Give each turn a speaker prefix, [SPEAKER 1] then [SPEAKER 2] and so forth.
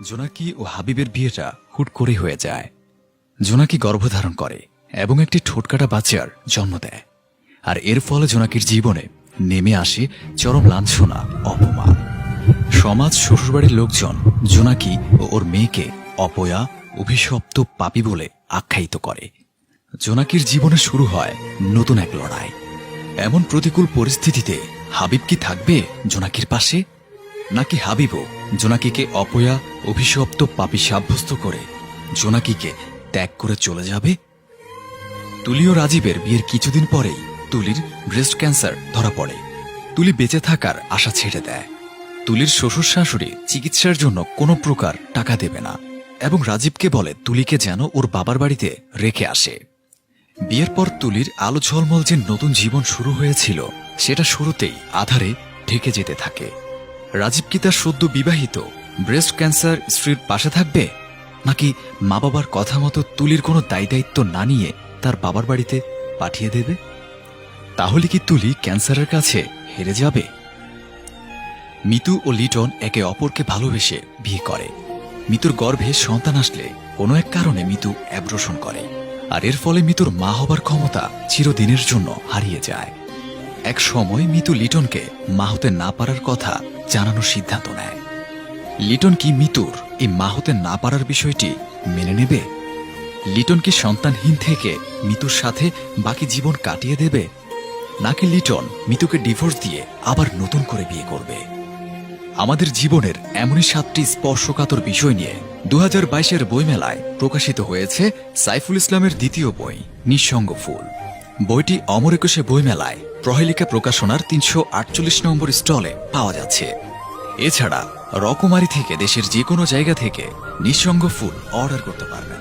[SPEAKER 1] জোনাকি ও হাবিবের বিয়েটা হুট করে হয়ে যায়। জোনাকি গর্ভধারণ করে এবং একটি ঠোঁটকাটা বাচ্চার জন্ম দেয়। আর এর ফলে জোনাকির জীবনে নেমে আসে চরম লাঞ্ছনা, অপমান। সমাজ, শ্বশুরবাড়ির লোকজন জোনাকি ও ওর মেয়েকে অপয়া, অভিশপ্ত, পাপী বলে আখ্যায়িত করে। জোনাকির জীবনে শুরু হয় নতুন এক লড়াই। এমন প্রতিকূল পরিস্থিতিতে হাবিব কি থাকবে জোনাকির পাশে, নাকি হাবিবও জোনাকিকে অপয়া, অভিশপ্ত, পাপী সাব্যস্ত করে জোনাকিকে ত্যাগ করে চলে যাবে? তুলি ও রাজীবের বিয়ের কিছুদিন পরেই তুলির ব্রেস্ট ক্যান্সার ধরা পড়ে। তুলি বেঁচে থাকার আশা ছেড়ে দেয়। তুলির শ্বশুর শাশুড়ি চিকিৎসার জন্য কোনো প্রকার টাকা দেবে না এবং রাজীবকে বলে তুলিকে যেন ওর বাবার বাড়িতে রেখে আসে। বিয়ের পর তুলির আলো ঝলমল যে নতুন জীবন শুরু হয়েছিল সেটা শুরুতেই আধারে ঢেকে যেতে থাকে। রাজীব কি তার সদ্য বিবাহিত ব্রেস্ট ক্যান্সার স্ত্রীর পাশে থাকবে, নাকি মা বাবার কথা মতো তুলির কোনো দায়িত্ব না নিয়ে তার বাবার বাড়িতে পাঠিয়ে দেবে? তাহলে কি তুলি ক্যান্সারের কাছে হেরে যাবে? মিতু ও লিটন একে অপরকে ভালোবেসে বিয়ে করে। মিতুর গর্ভে সন্তান আসলে কোনো এক কারণে মিতু অ্যাবর্শন করে, আর এর ফলে মিতুর মা হবার ক্ষমতা চিরদিনের জন্য হারিয়ে যায়। এক সময় মিতু লিটনকে মা হতে না পারার কথা জানানোর সিদ্ধান্ত নেয়। লিটন কি মিতুর এই মা হতে না পারার বিষয়টি মেনে নেবে? লিটন কি সন্তানহীন থেকে মিতুর সাথে বাকি জীবন কাটিয়ে দেবে, নাকি লিটন মিতুকে ডিভোর্স দিয়ে আবার নতুন করে বিয়ে করবে? আমাদের জীবনের এমনই 7টি স্পর্শকাতর বিষয় নিয়ে 2022-এর বইমেলায় প্রকাশিত হয়েছে সাইফুল ইসলামের দ্বিতীয় বই নিঃসঙ্গ ফুল। বইটি অমর একুশে বইমেলায় প্রহেলিকা প্রকাশনার 348 নম্বর স্টলে পাওয়া যাচ্ছে। এছাড়া রকমারি থেকে দেশের যে কোনো জায়গা থেকে নিঃসঙ্গ ফুল অর্ডার করতে পারবেন।